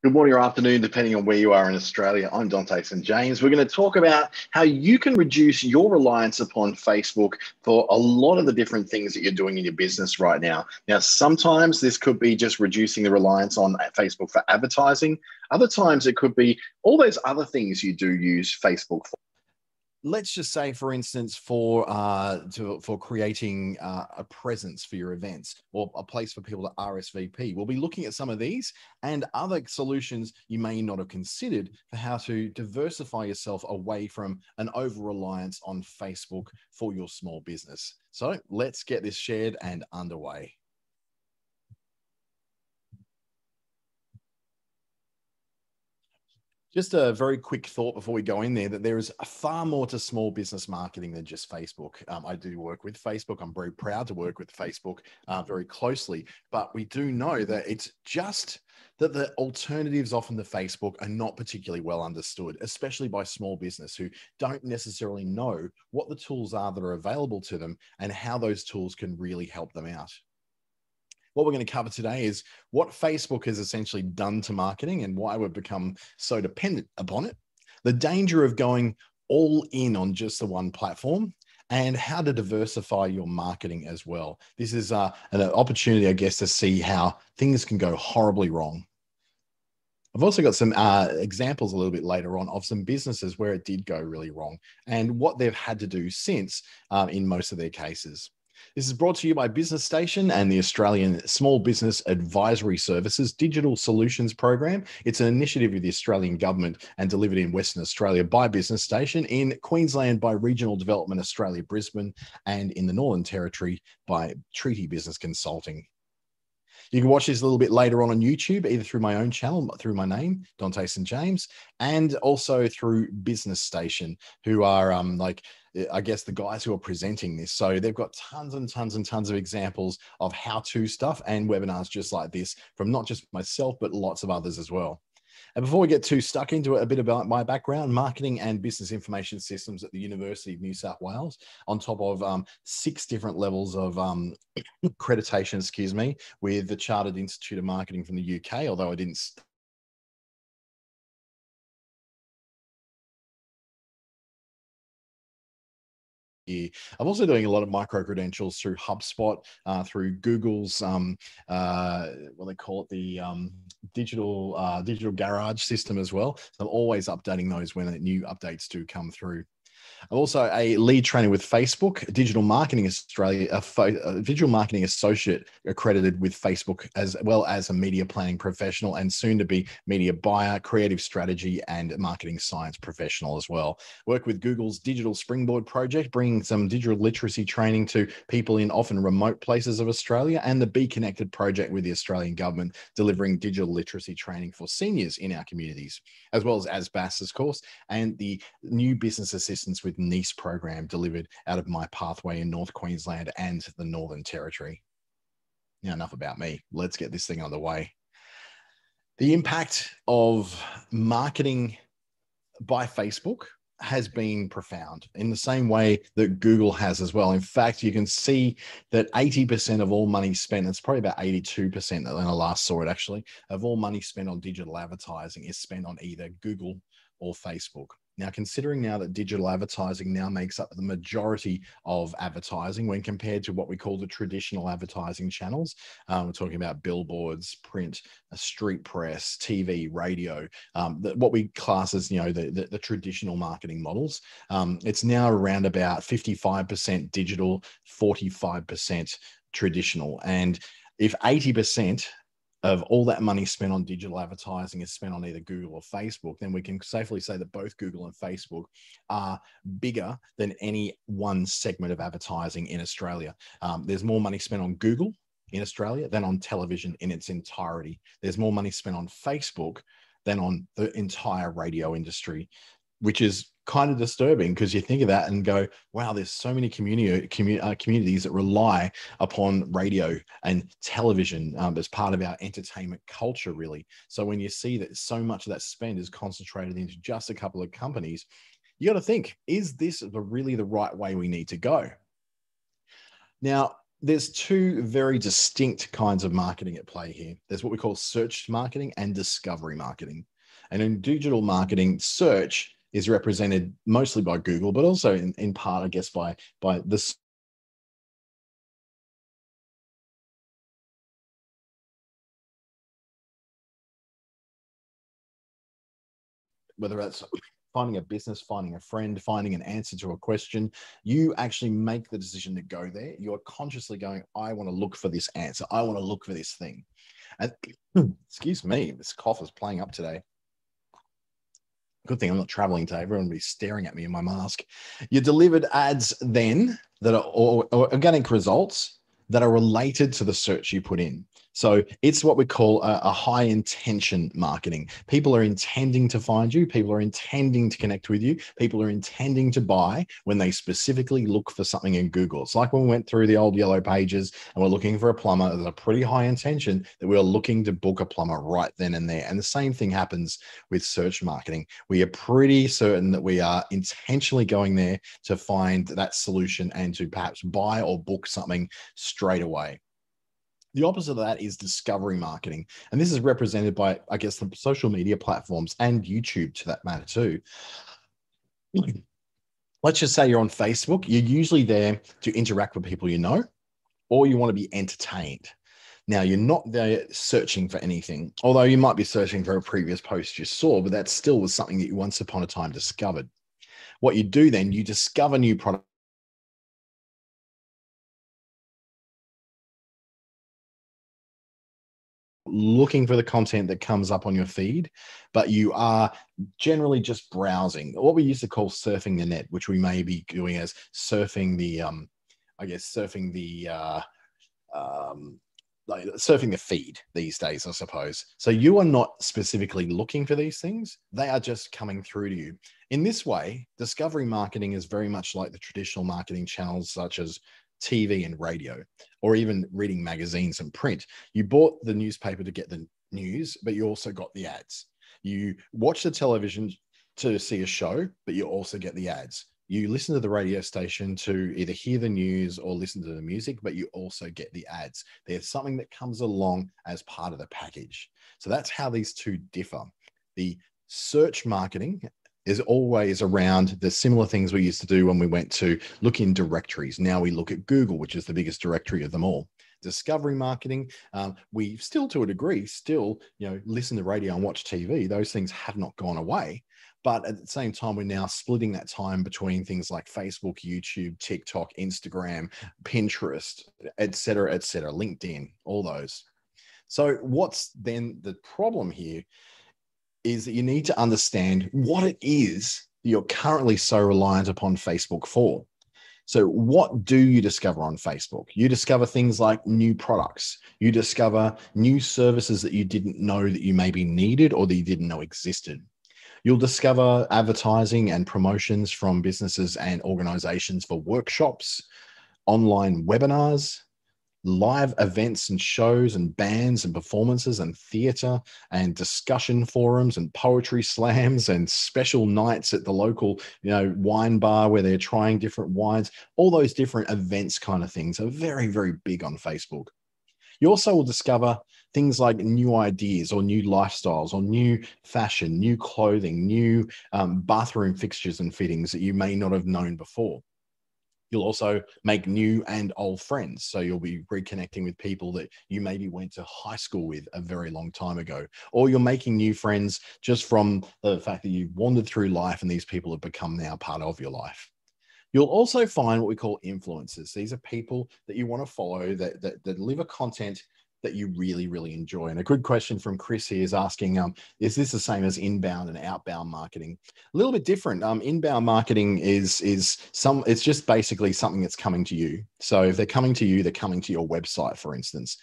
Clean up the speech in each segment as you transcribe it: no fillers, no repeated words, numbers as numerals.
Good morning or afternoon, depending on where you are in Australia. I'm Dante St. James. We're going to talk about how you can reduce your reliance upon Facebook for a lot of the different things that you're doing in your business right now. Now, sometimes this could be just reducing the reliance on Facebook for advertising. Other times it could be all those other things you do use Facebook for. Let's just say, for instance, for creating a presence for your events or a place for people to RSVP. We'll be looking at some of these and other solutions you may not have considered for how to diversify yourself away from an over-reliance on Facebook for your small business. So let's get this shared and underway. Just a very quick thought before we go in there that there is far more to small business marketing than just Facebook. I do work with Facebook. I'm very proud to work with Facebook very closely, but we do know that it's just that the alternatives often to Facebook are not particularly well understood, especially by small business who don't necessarily know what the tools are that are available to them and how those tools can really help them out. What we're going to cover today is what Facebook has essentially done to marketing and why we've become so dependent upon it, the danger of going all in on just the one platform, and how to diversify your marketing as well. This is an opportunity, I guess, to see how things can go horribly wrong. I've also got some examples a little bit later on of some businesses where it did go really wrong and what they've had to do since in most of their cases. This is brought to you by Business Station and the Australian Small Business Advisory Services Digital Solutions Program. It's an initiative of the Australian government and delivered in Western Australia by Business Station, in Queensland by Regional Development Australia Brisbane, and in the Northern Territory by Treaty Business Consulting. You can watch this a little bit later on YouTube, either through my own channel, through my name, Dante St. James, and also through Business Station, who are I guess the guys who are presenting this. So they've got tons and tons and tons of examples of how-to stuff and webinars just like this from not just myself, but lots of others as well. And before we get too stuck into it, a bit about my background: marketing and business information systems at the University of New South Wales, on top of 6 different levels of accreditation, with the Chartered Institute of Marketing from the UK, although I didn't year. I'm also doing a lot of micro credentials through HubSpot, through Google's what they call it, the digital garage system as well. So I'm always updating those when new updates do come through. I'm also a lead trainer with Facebook, Digital Marketing Australia, a digital marketing associate accredited with Facebook, as well as a media planning professional and soon to be media buyer, creative strategy and marketing science professional as well. Work with Google's Digital Springboard project, bringing some digital literacy training to people in often remote places of Australia, and the Be Connected project with the Australian government, delivering digital literacy training for seniors in our communities, as well as ASBAS, of course, and the new business assistance with NICE program delivered out of my pathway in North Queensland and the Northern Territory. Now, enough about me. Let's get this thing on the way. The impact of marketing by Facebook has been profound in the same way that Google has as well. In fact, you can see that 80% of all money spent, it's probably about 82% when I last saw it actually, of all money spent on digital advertising is spent on either Google or Facebook. Now, considering now that digital advertising now makes up the majority of advertising when compared to what we call the traditional advertising channels, we're talking about billboards, print, street press, TV, radio, what we class as, the traditional marketing models. It's now around about 55% digital, 45% traditional. And if 80% of all that money spent on digital advertising is spent on either Google or Facebook, then we can safely say that both Google and Facebook are bigger than any one segment of advertising in Australia. There's more money spent on Google in Australia than on television in its entirety. There's more money spent on Facebook than on the entire radio industry, which is kind of disturbing because you think of that and go, wow, there's so many communities that rely upon radio and television as part of our entertainment culture, really. So when you see that so much of that spend is concentrated into just a couple of companies, you got to think, is this really the right way we need to go? Now, there's two very distinct kinds of marketing at play here. There's what we call search marketing and discovery marketing. And in digital marketing, search is represented mostly by Google, but also in part, I guess, by the whether that's finding a business, finding a friend, finding an answer to a question, you actually make the decision to go there. You're consciously going, I want to look for this answer. I want to look for this thing. And excuse me, this cough is playing up today. Good thing I'm not traveling today. Everyone will be staring at me in my mask. You delivered ads then that are or organic results that are related to the search you put in. So it's what we call a high intention marketing. People are intending to find you. People are intending to connect with you. People are intending to buy when they specifically look for something in Google. It's like when we went through the old yellow pages and we're looking for a plumber. There's a pretty high intention that we're looking to book a plumber right then and there. And the same thing happens with search marketing. We are pretty certain that we are intentionally going there to find that solution and to perhaps buy or book something straight away. The opposite of that is discovery marketing. And this is represented by, I guess, the social media platforms and YouTube to that matter too. Let's just say you're on Facebook. You're usually there to interact with people you know, or you want to be entertained. Now, you're not there searching for anything, although you might be searching for a previous post you saw, but that still was something that you once upon a time discovered. What you do then, you discover new products. Looking for the content that comes up on your feed, but you are generally just browsing, what we used to call surfing the net, which we may be doing as surfing the, like surfing the feed these days, I suppose. So you are not specifically looking for these things. They are just coming through to you. In this way, discovery marketing is very much like the traditional marketing channels such as TV and radio, or even reading magazines and print. You bought the newspaper to get the news, but you also got the ads. You watch the television to see a show, but you also get the ads. You listen to the radio station to either hear the news or listen to the music, but you also get the ads. There's something that comes along as part of the package. So that's how these two differ. The search marketing is always around the similar things we used to do when we went to look in directories. Now we look at Google, which is the biggest directory of them all. Discovery marketing, we still, to a degree, listen to radio and watch TV. Those things have not gone away. But at the same time, we're now splitting that time between things like Facebook, YouTube, TikTok, Instagram, Pinterest, et cetera, LinkedIn, all those. So what's then the problem here is that you need to understand what it is that you're currently so reliant upon Facebook for. So what do you discover on Facebook? You discover things like new products. You discover new services that you didn't know that you maybe needed or that you didn't know existed. You'll discover advertising and promotions from businesses and organizations for workshops, online webinars, live events and shows and bands and performances and theatre and discussion forums and poetry slams and special nights at the local, wine bar where they're trying different wines. All those different events kind of things are very, very big on Facebook. You also will discover things like new ideas or new lifestyles or new fashion, new clothing, new bathroom fixtures and fittings that you may not have known before. You'll also make new and old friends. So you'll be reconnecting with people that you maybe went to high school with a very long time ago, or you're making new friends just from the fact that you've wandered through life and these people have become now part of your life. You'll also find what we call influencers. These are people that you want to follow that deliver content that you really, really enjoy. And a good question from Chris here is asking, is this the same as inbound and outbound marketing? A little bit different. Inbound marketing it's just basically something that's coming to you. So if they're coming to you, they're coming to your website, for instance.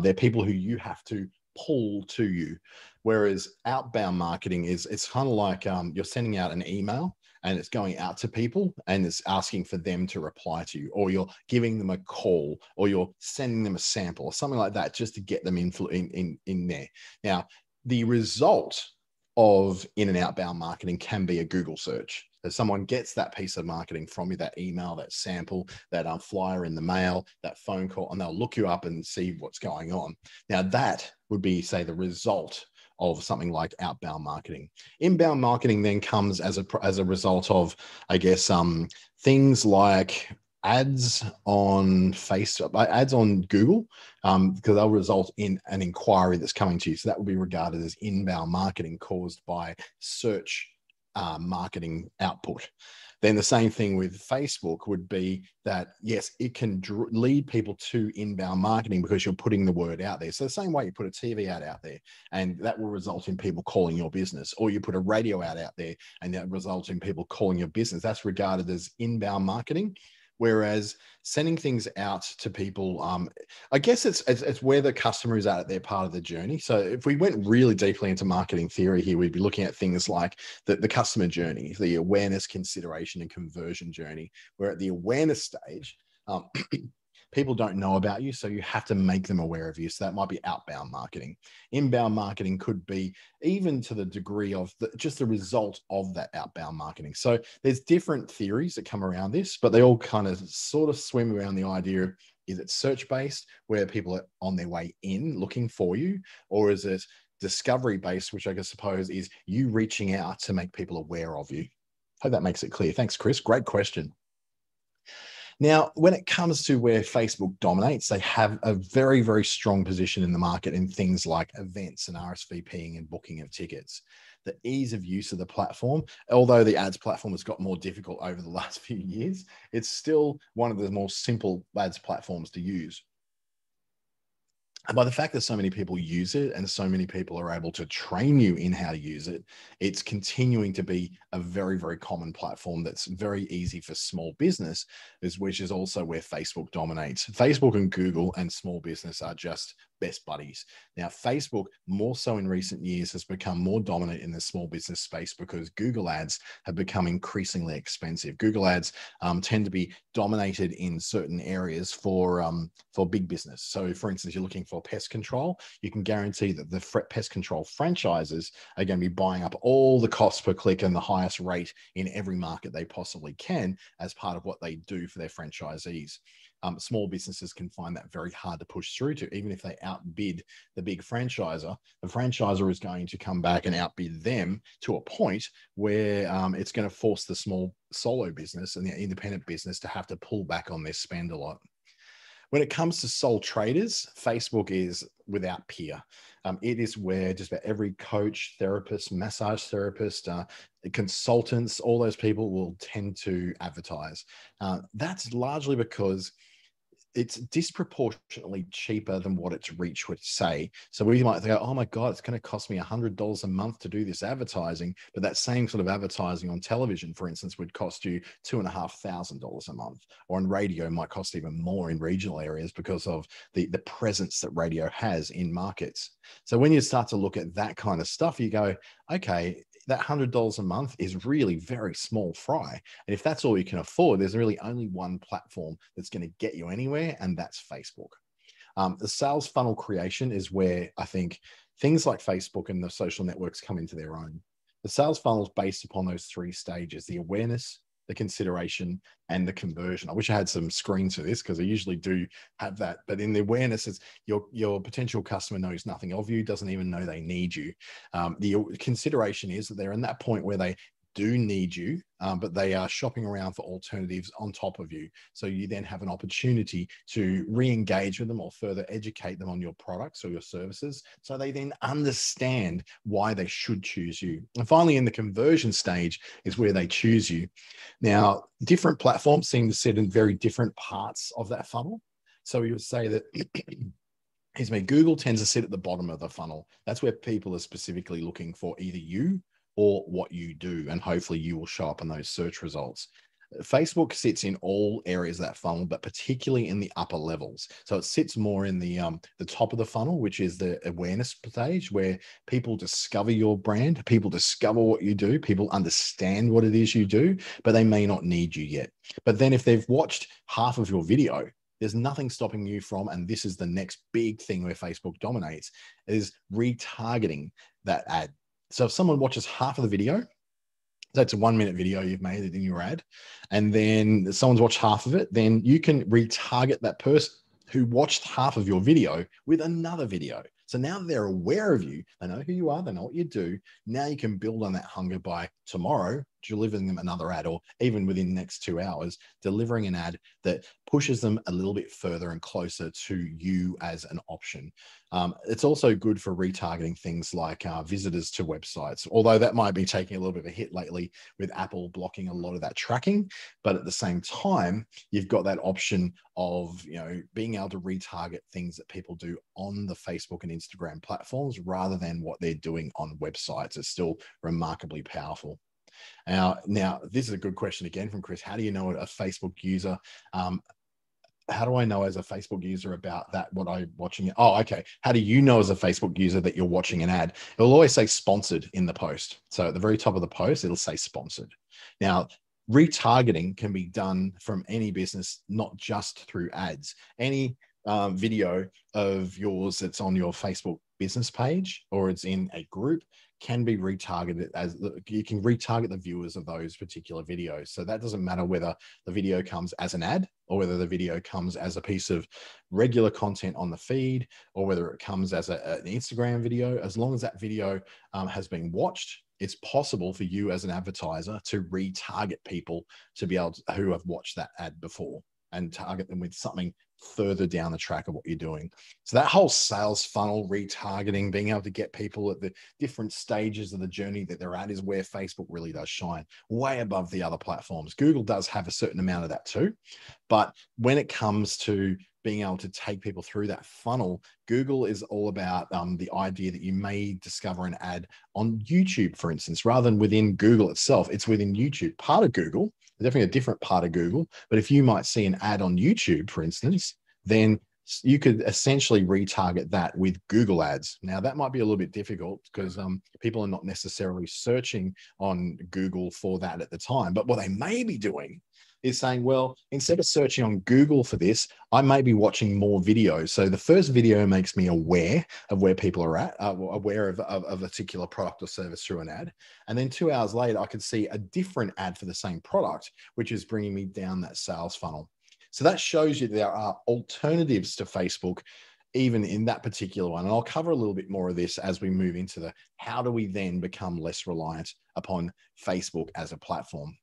They're people who you have to pull to you. Whereas outbound marketing it's kind of like you're sending out an email and it's going out to people and it's asking for them to reply to you, or you're giving them a call, or you're sending them a sample or something like that just to get them in there. Now, the result of in and outbound marketing can be a Google search. So someone gets that piece of marketing from you, that email, that sample, that flyer in the mail, that phone call, and they'll look you up and see what's going on. Now that would be, say, the result of something like outbound marketing. Inbound marketing then comes as a result of, I guess, things like ads on Facebook, ads on Google, because they'll result in an inquiry that's coming to you. So that would be regarded as inbound marketing caused by search marketing output. Then the same thing with Facebook would be that, yes, it can lead people to inbound marketing because you're putting the word out there. So the same way you put a TV ad out there and that will result in people calling your business, or you put a radio ad out there and that results in people calling your business. That's regarded as inbound marketing. Whereas sending things out to people, I guess it's where the customer is at their part of the journey. So if we went really deeply into marketing theory here, we'd be looking at things like the customer journey, the awareness, consideration, and conversion journey. Where at the awareness stage, people don't know about you, so you have to make them aware of you. So that might be outbound marketing. Inbound marketing could be even to the degree of just the result of that outbound marketing. So there's different theories that come around this, but they all kind of sort of swim around the idea of, is it search-based, where people are on their way in looking for you, or is it discovery-based, which I suppose is you reaching out to make people aware of you? Hope that makes it clear. Thanks, Chris. Great question. Now, when it comes to where Facebook dominates, they have a very, very strong position in the market in things like events and RSVPing and booking of tickets. The ease of use of the platform, although the ads platform has got more difficult over the last few years, it's still one of the more simple ads platforms to use. And by the fact that so many people use it and so many people are able to train you in how to use it, it's continuing to be a very, very common platform that's very easy for small business, which is also where Facebook dominates. Facebook and Google and small business are just best buddies. Now, Facebook, more so in recent years, has become more dominant in the small business space because Google ads have become increasingly expensive. Google ads tend to be dominated in certain areas for big business. So, for instance, you're looking for pest control, you can guarantee that the pest control franchises are going to be buying up all the costs per click and the highest rate in every market they possibly can as part of what they do for their franchisees. Small businesses can find that very hard to push through to. Even if they outbid the big franchisor, the franchisor is going to come back and outbid them to a point where it's going to force the small solo business and the independent business to have to pull back on their spend a lot. When it comes to sole traders, Facebook is without peer. It is where just about every coach, therapist, massage therapist, consultants, all those people will tend to advertise. That's largely because it's disproportionately cheaper than what its reach would say. So we might go, oh my God, it's going to cost me $100 a month to do this advertising. But that same sort of advertising on television, for instance, would cost you $2,500 a month, or on radio might cost even more in regional areas because of the presence that radio has in markets. So when you start to look at that kind of stuff, you go, okay, that $100 a month is really very small fry. And if that's all you can afford, there's really only one platform that's going to get you anywhere, and that's Facebook. The sales funnel creation is where I think things like Facebook and the social networks come into their own. The sales funnel is based upon those three stages: the awareness, the consideration, and the conversion. I wish I had some screens for this because I usually do have that. But in the awareness, it's your potential customer knows nothing of you, doesn't even know they need you. The consideration is that they're in that point where they do need you, but they are shopping around for alternatives on top of you. So you then have an opportunity to re-engage with them or further educate them on your products or your services, so they then understand why they should choose you. And finally, in the conversion stage is where they choose you. Now, different platforms seem to sit in very different parts of that funnel. So you would say that Google tends to sit at the bottom of the funnel. That's where people are specifically looking for either you or what you do, and hopefully you will show up in those search results. Facebook sits in all areas of that funnel, but particularly in the upper levels. So it sits more in the top of the funnel, which is the awareness stage, where people discover your brand, people discover what you do, people understand what it is you do, but they may not need you yet. But then if they've watched half of your video, there's nothing stopping you from, and this is the next big thing where Facebook dominates, is retargeting that ad. So if someone watches half of the video, That's a 1-minute video you've made in your ad, and then someone's watched half of it, then you can retarget that person who watched half of your video with another video. So now they're aware of you, they know who you are, they know what you do. Now you can build on that hunger by tomorrow delivering them another ad, or even within the next 2 hours, delivering an ad that pushes them a little bit further and closer to you as an option. It's also good for retargeting things like visitors to websites, although that might be taking a little bit of a hit lately with Apple blocking a lot of that tracking. But at the same time, you've got that option of, you know, being able to retarget things that people do on the Facebook and Instagram platforms rather than what they're doing on websites. It's still remarkably powerful. Now, this is a good question again from Chris. How do you know a Facebook user? How do I know as a Facebook user about that, what I'm watching? Oh, okay. How do you know as a Facebook user that you're watching an ad? It'll always say sponsored in the post. So at the very top of the post, it'll say sponsored. Now, retargeting can be done from any business, not just through ads. Any video of yours that's on your Facebook business page or it's in a group can be retargeted, as you can retarget the viewers of those particular videos. So that doesn't matter whether the video comes as an ad or whether the video comes as a piece of regular content on the feed or whether it comes as an Instagram video. As long as that video has been watched, it's possible for you as an advertiser to retarget people to be able to, who have watched that ad before, and target them with something further down the track of what you're doing. So that whole sales funnel retargeting, being able to get people at the different stages of the journey that they're at, is where Facebook really does shine, way above the other platforms. Google does have a certain amount of that too. But when it comes to being able to take people through that funnel, Google is all about the idea that you may discover an ad on YouTube, for instance, rather than within Google itself. It's within YouTube, part of Google, definitely a different part of Google. But if you might see an ad on YouTube, for instance, then you could essentially retarget that with Google ads. Now, that might be a little bit difficult because people are not necessarily searching on Google for that at the time. But what they may be doing is saying, well, instead of searching on Google for this, I may be watching more videos. So the first video makes me aware of where people are at, aware of a particular product or service through an ad. And then 2 hours later, I could see a different ad for the same product, which is bringing me down that sales funnel. So that shows you there are alternatives to Facebook, even in that particular one. And I'll cover a little bit more of this as we move into the how do we then become less reliant upon Facebook as a platform.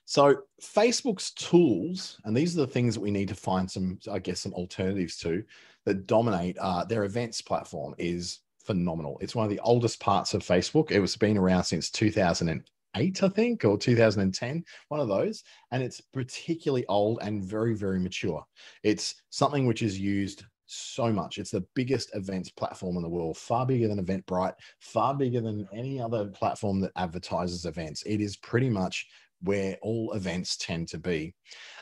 So Facebook's tools, and these are the things that we need to find some, I guess, some alternatives to that dominate their events platform, is phenomenal. It's one of the oldest parts of Facebook. It was been around since 2008, I think, or 2010, one of those. And it's particularly old and very, very mature. It's something which is used so much. It's the biggest events platform in the world, far bigger than Eventbrite, far bigger than any other platform that advertises events. It is pretty much where all events tend to be.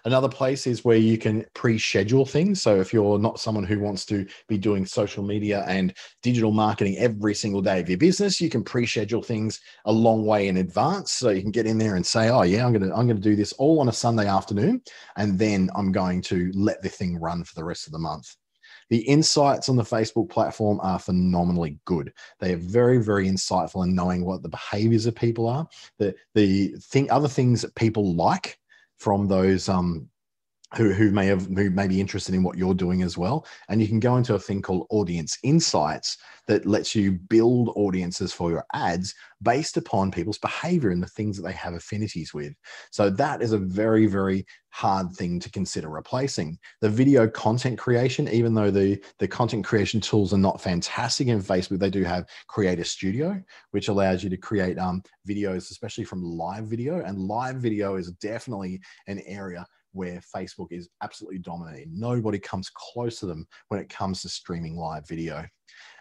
Another place is where you can pre-schedule things. So if you're not someone who wants to be doing social media and digital marketing every single day of your business, you can pre-schedule things a long way in advance. So you can get in there and say, oh yeah, I'm going to do this all on a Sunday afternoon, and then I'm going to let the thing run for the rest of the month. The insights on the Facebook platform are phenomenally good. They are very, very insightful in knowing what the behaviors of people are, other things that people like from those who may be interested in what you're doing as well. And you can go into a thing called audience insights that lets you build audiences for your ads based upon people's behavior and the things that they have affinities with. So that is a very, very hard thing to consider replacing. The video content creation, even though the content creation tools are not fantastic in Facebook, they do have Creator Studio, which allows you to create videos, especially from live video. And live video is definitely an area where Facebook is absolutely dominating. Nobody comes close to them when it comes to streaming live video.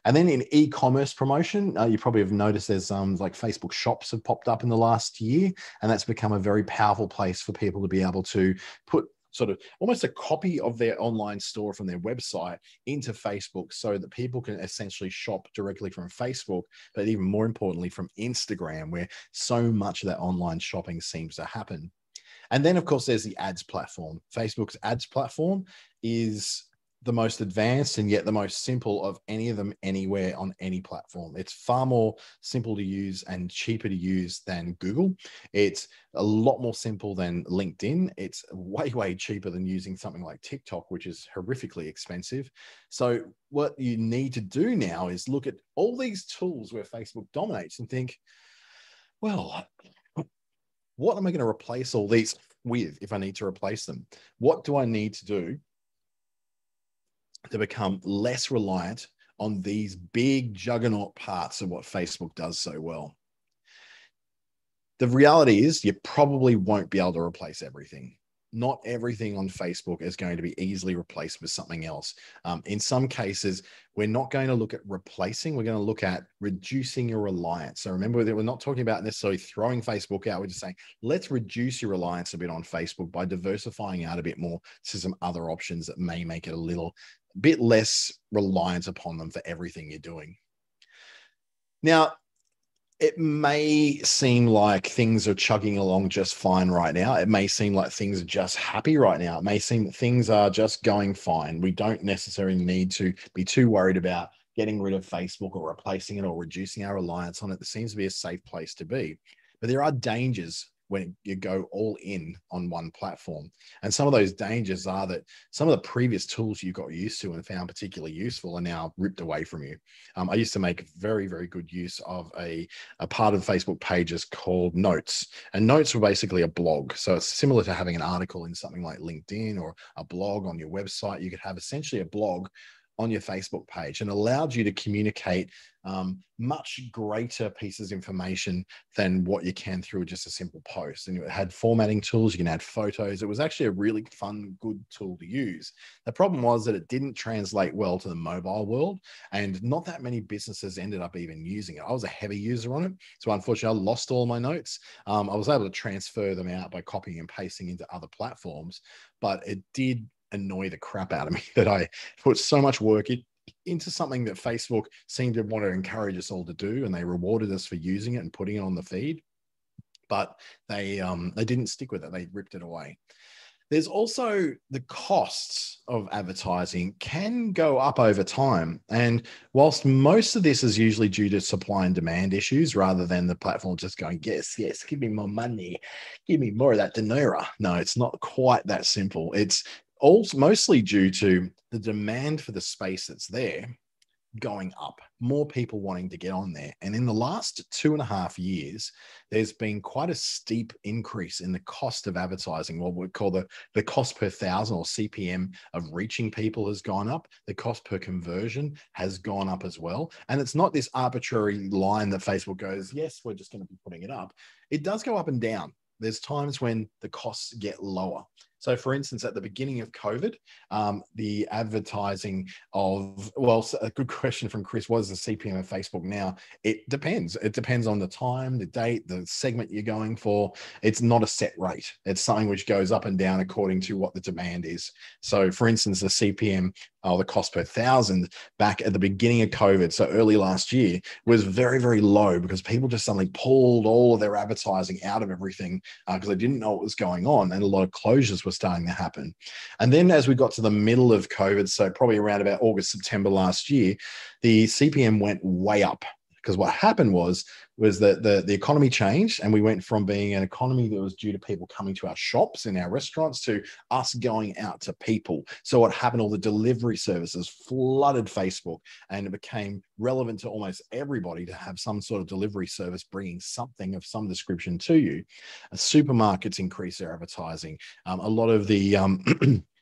And then in e-commerce promotion, you probably have noticed there's like Facebook shops have popped up in the last year, and that's become a very powerful place for people to be able to put sort of almost a copy of their online store from their website into Facebook, so that people can essentially shop directly from Facebook, but even more importantly from Instagram, where so much of that online shopping seems to happen. And then, of course, there's the ads platform. Facebook's ads platform is the most advanced and yet the most simple of any of them anywhere on any platform. It's far more simple to use and cheaper to use than Google. It's a lot more simple than LinkedIn. It's way, way cheaper than using something like TikTok, which is horrifically expensive. So what you need to do now is look at all these tools where Facebook dominates and think, well, what am I going to replace all these with if I need to replace them? What do I need to do to become less reliant on these big juggernaut parts of what Facebook does so well? The reality is you probably won't be able to replace everything. Not everything on Facebook is going to be easily replaced with something else. In some cases, we're not going to look at replacing, we're going to look at reducing your reliance. So remember that we're not talking about necessarily throwing Facebook out. We're just saying, let's reduce your reliance a bit on Facebook by diversifying out a bit more to some other options that may make it a little bit less reliant upon them for everything you're doing. Now, it may seem like things are chugging along just fine right now. It may seem like things are just happy right now. It may seem that things are just going fine. We don't necessarily need to be too worried about getting rid of Facebook or replacing it or reducing our reliance on it. It seems to be a safe place to be. But there are dangers when you go all in on one platform. And some of those dangers are that some of the previous tools you got used to and found particularly useful are now ripped away from you. I used to make very, very good use of a part of Facebook pages called Notes. And Notes were basically a blog. So it's similar to having an article in something like LinkedIn or a blog on your website. You could have essentially a blog on your Facebook page and allowed you to communicate much greater pieces of information than what you can through just a simple post. And it had formatting tools, you can add photos. It was actually a really fun, good tool to use. The problem was that it didn't translate well to the mobile world, and not that many businesses ended up even using it. I was a heavy user on it. So unfortunately, I lost all my notes. I was able to transfer them out by copying and pasting into other platforms, but it did annoy the crap out of me that I put so much work into something that Facebook seemed to want to encourage us all to do, and they rewarded us for using it and putting it on the feed, but they didn't stick with it. They ripped it away. There's also the costs of advertising can go up over time. And whilst most of this is usually due to supply and demand issues rather than the platform just going, yes, yes, give me more money, give me more of that dinero. No, it's not quite that simple. It's also mostly due to the demand for the space that's there going up, more people wanting to get on there. And in the last 2.5 years, there's been quite a steep increase in the cost of advertising. What we call the cost per thousand, or CPM, of reaching people has gone up. The cost per conversion has gone up as well. And it's not this arbitrary line that Facebook goes, yes, we're just going to be putting it up. It does go up and down. There's times when the costs get lower. So for instance, at the beginning of COVID, the advertising of, well, a good question from Chris, what is the CPM of Facebook now? It depends. It depends on the time, the date, the segment you're going for. It's not a set rate. It's something which goes up and down according to what the demand is. So for instance, the CPM, or the cost per thousand, back at the beginning of COVID, so early last year, was very, very low because people just suddenly pulled all of their advertising out of everything because they didn't know what was going on, and a lot of closures were starting to happen. And then as we got to the middle of COVID, so probably around about August, September last year, the CPM went way up. Because what happened was that the economy changed, and we went from being an economy that was due to people coming to our shops and our restaurants to us going out to people. So what happened, all the delivery services flooded Facebook, and it became relevant to almost everybody to have some sort of delivery service bringing something of some description to you. Supermarkets increased their advertising. A lot of the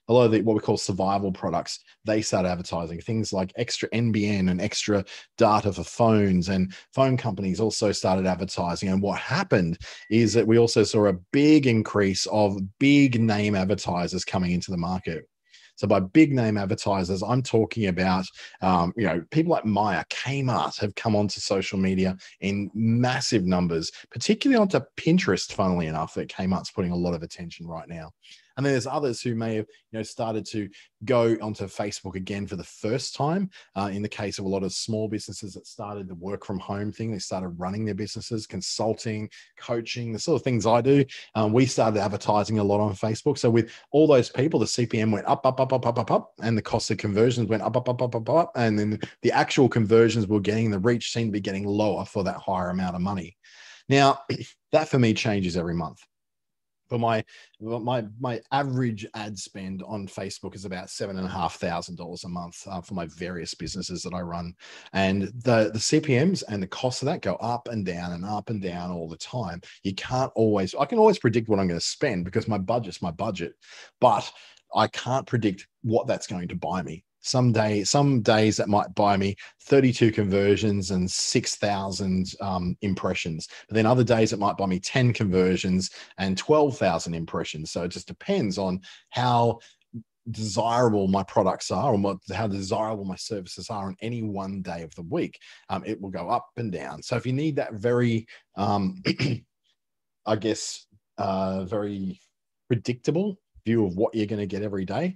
what we call survival products, they start advertising things like extra NBN and extra data for phones, and phone companies also started advertising. And what happened is that we also saw a big increase of big name advertisers coming into the market. So by big name advertisers, I'm talking about, people like Maya, Kmart have come onto social media in massive numbers, particularly onto Pinterest, funnily enough, that Kmart's putting a lot of attention right now. And then there's others who may have, started to go onto Facebook again for the first time. In the case of a lot of small businesses that started the work from home thing, they started running their businesses, consulting, coaching, the sort of things I do. We started advertising a lot on Facebook. So with all those people, the CPM went up, up, up, up, up, up, up, and the cost of conversions went up, up, up, up, up, up. And then the actual conversions we're getting, the reach seemed to be getting lower for that higher amount of money. Now, that for me changes every month. But my average ad spend on Facebook is about $7,500 a month for my various businesses that I run. And the CPMs and the cost of that go up and down and up and down all the time. I can always predict what I'm going to spend because my budget's my budget, but I can't predict what that's going to buy me. Some days that might buy me 32 conversions and 6,000 impressions. But then other days it might buy me 10 conversions and 12,000 impressions. So it just depends on how desirable my products are or how desirable my services are on any one day of the week. It will go up and down. So if you need that very, very predictable view of what you're going to get every day,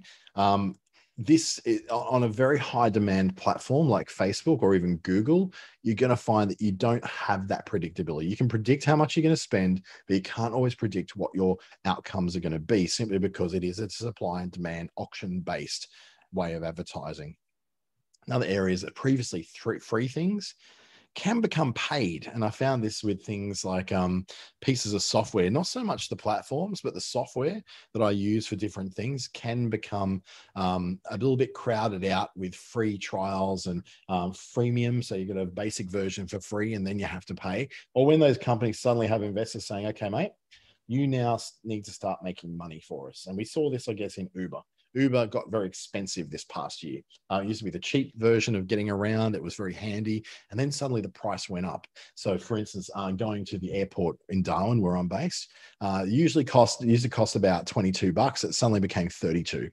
this is on a very high demand platform like Facebook or even Google, you're going to find that you don't have that predictability. You can predict how much you're going to spend, but you can't always predict what your outcomes are going to be simply because it is a supply and demand auction-based way of advertising. Another area is that previously free things can become paid. And I found this with things like pieces of software, not so much the platforms, but the software that I use for different things can become a little bit crowded out with free trials and freemium. So you get a basic version for free and then you have to pay. Or when those companies suddenly have investors saying, okay, mate, you now need to start making money for us. And we saw this, I guess, in Uber. Uber got very expensive this past year. It used to be the cheap version of getting around. It was very handy. And then suddenly the price went up. So for instance, going to the airport in Darwin, where I'm based, usually cost about $22. It suddenly became $32.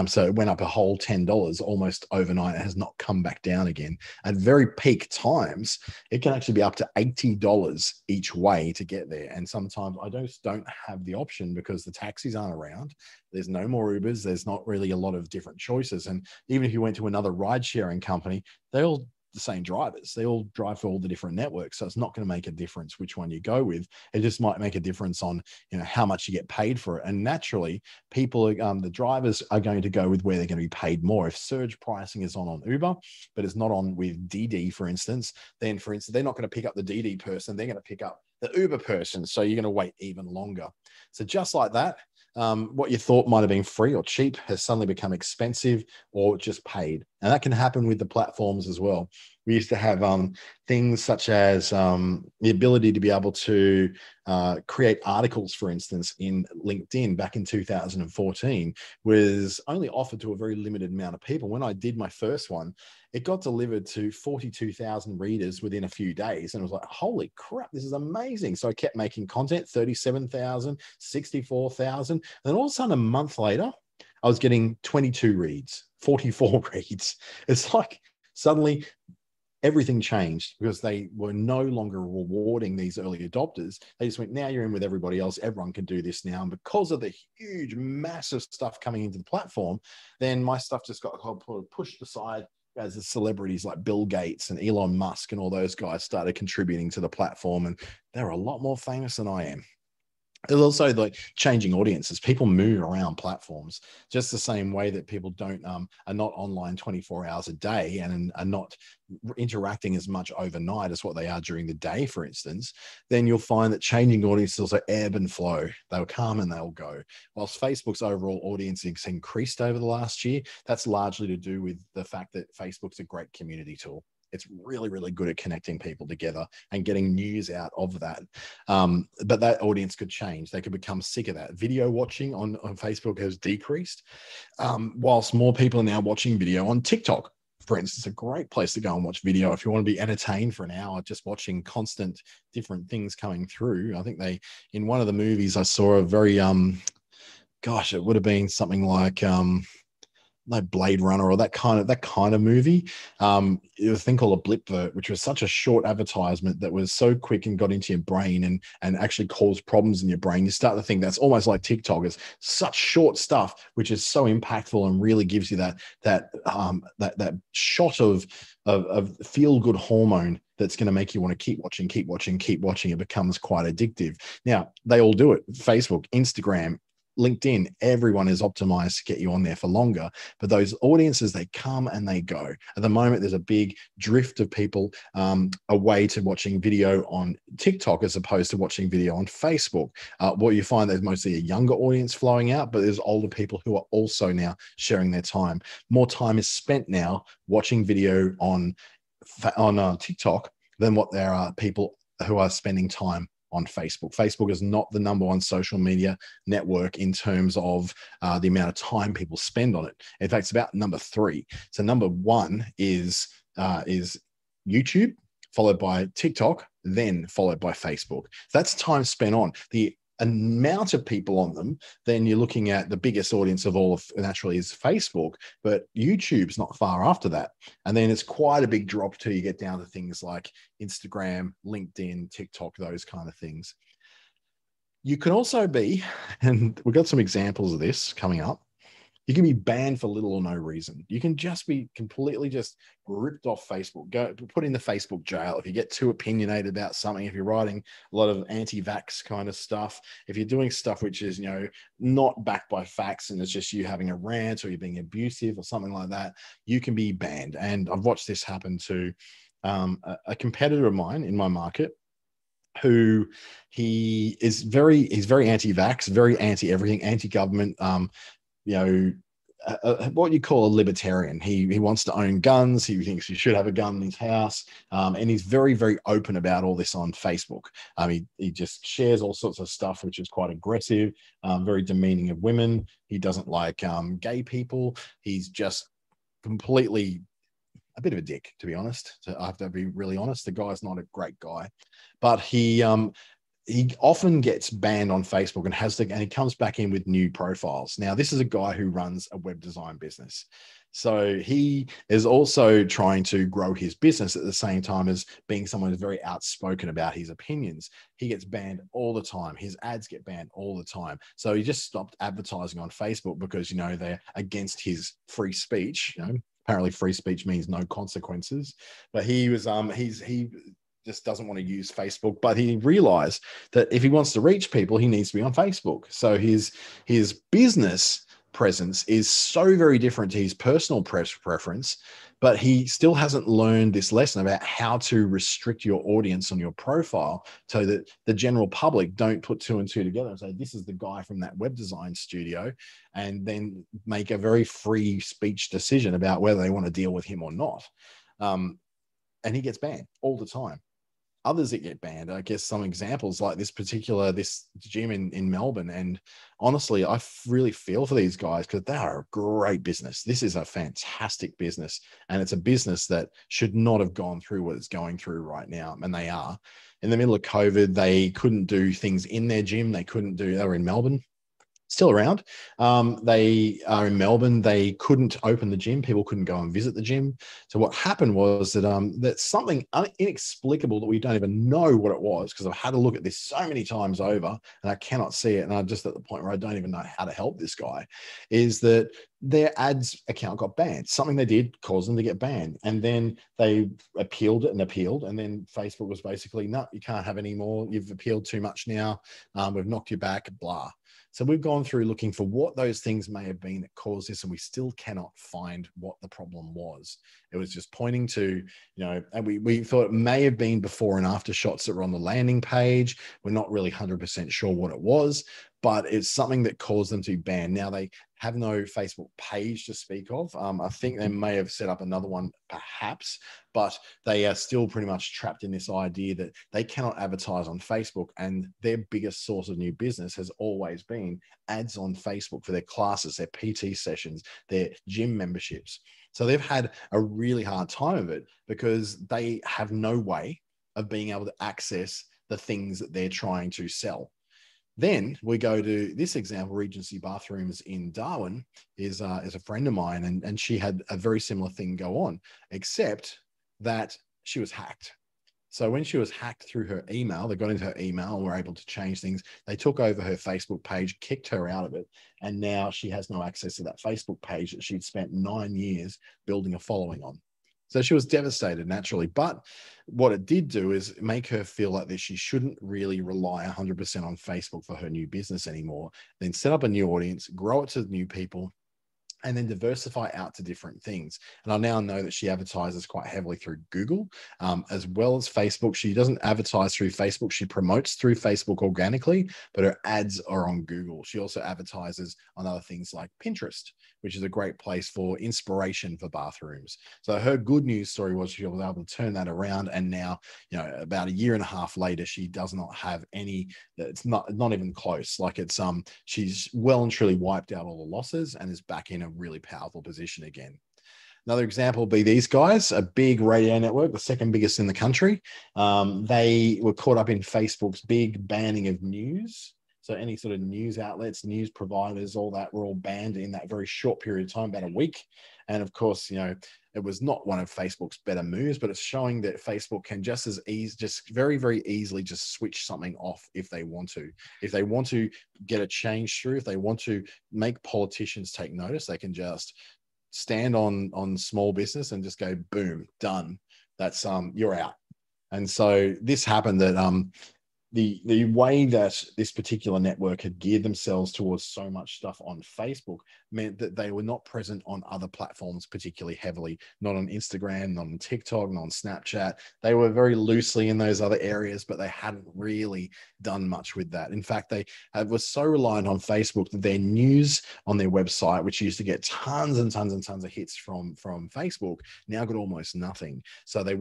So it went up a whole $10 almost overnight. It has not come back down again. At very peak times, it can actually be up to $80 each way to get there. And sometimes I just don't have the option because the taxis aren't around. There's no more Ubers. There's not really a lot of different choices. And even if you went to another ride sharing company, they all the same drivers. They all drive for all the different networks. So it's not going to make a difference which one you go with. It just might make a difference on, how much you get paid for it. And naturally, people, the drivers are going to go with where they're going to be paid more. If surge pricing is on Uber, but it's not on with DD, for instance, then they're not going to pick up the DD person. They're going to pick up the Uber person. So you're going to wait even longer. So just like that, what you thought might have been free or cheap has suddenly become expensive or just paid. And that can happen with the platforms as well. We used to have things such as the ability to be able to create articles, for instance, in LinkedIn back in 2014 was only offered to a very limited amount of people. When I did my first one, it got delivered to 42,000 readers within a few days. And I was like, holy crap, this is amazing. So I kept making content, 37,000, 64,000. And then all of a sudden, a month later, I was getting 22 reads, 44 reads. It's like suddenly everything changed because they were no longer rewarding these early adopters. They just went, now you're in with everybody else. Everyone can do this now. And because of the huge, massive stuff coming into the platform, then my stuff just got pushed aside as the celebrities like Bill Gates and Elon Musk and all those guys started contributing to the platform. And they're a lot more famous than I am. There's also like changing audiences. People move around platforms just the same way that people are not online 24 hours a day and are not interacting as much overnight as what they are during the day, for instance. Then you'll find that changing audiences also ebb and flow. They'll come and they'll go. Whilst Facebook's overall audience has increased over the last year, that's largely to do with the fact that Facebook's a great community tool. It's really, really good at connecting people together and getting news out of that. But that audience could change. They could become sick of that. Video watching on Facebook has decreased, whilst more people are now watching video on TikTok. For instance, a great place to go and watch video if you want to be entertained for an hour, just watching constant different things coming through. I think in one of the movies, I saw a very, it would have been something like, like Blade Runner or that kind of movie. It was a thing called a blipvert, which was such a short advertisement that was so quick and got into your brain and actually caused problems in your brain. You start to think that's almost like TikTok. It's such short stuff, which is so impactful and really gives you that shot of feel good hormone that's going to make you want to keep watching, keep watching, keep watching. It becomes quite addictive. Now, they all do it. Facebook, Instagram, LinkedIn, everyone is optimized to get you on there for longer. But those audiences, they come and they go. At the moment, there's a big drift of people away to watching video on TikTok as opposed to watching video on Facebook. What you find, there's mostly a younger audience flowing out, but there's older people who are also now sharing their time. More time is spent now watching video on TikTok than what there are people who are spending time on Facebook. Facebook is not the number one social media network in terms of the amount of time people spend on it. In fact, it's about number 3. So number 1 is YouTube, followed by TikTok, then followed by Facebook. That's time spent on. The amount of people on them, then you're looking at the biggest audience of all naturally is Facebook, but YouTube's not far after that. And then it's quite a big drop till you get down to things like Instagram, LinkedIn, TikTok, those kind of things. You can also be, and we've got some examples of this coming up, you can be banned for little or no reason. You can just be completely just ripped off Facebook, put in the Facebook jail. If you get too opinionated about something, if you're writing a lot of anti-vax kind of stuff, if you're doing stuff which is, not backed by facts and it's just you having a rant or you're being abusive or something like that, you can be banned. And I've watched this happen to a competitor of mine in my market, who he's very anti-vax, very anti-everything, anti-government, what you call a libertarian. He wants to own guns. He thinks he should have a gun in his house. And he's very, very open about all this on Facebook. He just shares all sorts of stuff, which is quite aggressive, very demeaning of women. He doesn't like gay people. He's just completely a bit of a dick, to be honest. I have to be really honest. The guy's not a great guy, but he often gets banned on Facebook and he comes back in with new profiles. Now, this is a guy who runs a web design business. So he is also trying to grow his business at the same time as being someone who's very outspoken about his opinions. He gets banned all the time. His ads get banned all the time. So he just stopped advertising on Facebook because, they're against his free speech. Apparently free speech means no consequences. But he was, he just doesn't want to use Facebook, but he realized that if he wants to reach people, he needs to be on Facebook. So his business presence is so very different to his personal preference, but he still hasn't learned this lesson about how to restrict your audience on your profile so that the general public don't put 2 and 2 together and say, this is the guy from that web design studio, and then make a very free speech decision about whether they want to deal with him or not. And he gets banned all the time. Others that get banned, I guess some examples like this gym in Melbourne. And honestly, I really feel for these guys because they are a great business. This is a fantastic business. And it's a business that should not have gone through what it's going through right now. And they are. In the middle of COVID, they couldn't do things in their gym. They were in Melbourne. Still around. They are in Melbourne. They couldn't open the gym. People couldn't go and visit the gym. So what happened was that something inexplicable that we don't even know what it was, because I've had to look at this so many times over and I cannot see it. And I'm just at the point where I don't even know how to help this guy, is that their ads account got banned. Something they did caused them to get banned. And then they appealed it. And then Facebook was basically, no, you can't have any more. You've appealed too much now. We've knocked you back, blah. So we've gone through looking for what those things may have been that caused this, and we still cannot find what the problem was. It was just pointing to, and we thought it may have been before and after shots that were on the landing page. We're not really 100% sure what it was, but it's something that caused them to be banned. Now, they have no Facebook page to speak of. I think they may have set up another one perhaps, but they are still pretty much trapped in this idea that they cannot advertise on Facebook, and their biggest source of new business has always been ads on Facebook for their classes, their PT sessions, their gym memberships. So they've had a really hard time of it because they have no way of being able to access the things that they're trying to sell. Then we go to this example. Regency Bathrooms in Darwin is a friend of mine, and she had a very similar thing go on, except that she was hacked. So when she was hacked through her email, they got into her email and were able to change things. They took over her Facebook page, kicked her out of it, and now she has no access to that Facebook page that she'd spent 9 years building a following on. So she was devastated naturally. But what it did do is make her feel like that she shouldn't really rely 100% on Facebook for her new business anymore. Then set up a new audience, grow it to new people, and then diversify out to different things. And I now know that she advertises quite heavily through Google, as well as Facebook. She doesn't advertise through Facebook. She promotes through Facebook organically, but her ads are on Google. She also advertises on other things like Pinterest, which is a great place for inspiration for bathrooms. So her good news story was she was able to turn that around. And now, about a year and a half later, she does not have any, it's not even close. Like she's well and truly wiped out all the losses and is back in a really powerful position again. Another example would be these guys, a big radio network, the second biggest in the country. They were caught up in Facebook's big banning of news. So any sort of news outlets, news providers, all that were all banned in that very short period of time, about a week. And of course, it was not one of Facebook's better moves, but it's showing that Facebook can just very, very easily just switch something off if they want to. If they want to get a change through, if they want to make politicians take notice, they can just stand on small business and just go, boom, done. That's you're out. And so this happened that the way that this particular network had geared themselves towards so much stuff on Facebook meant that they were not present on other platforms particularly heavily, not on Instagram, not on TikTok, not on Snapchat. They were very loosely in those other areas, but they hadn't really done much with that. In fact, they were so reliant on Facebook that their news on their website, which used to get tons and tons and tons of hits from Facebook, now got almost nothing. So they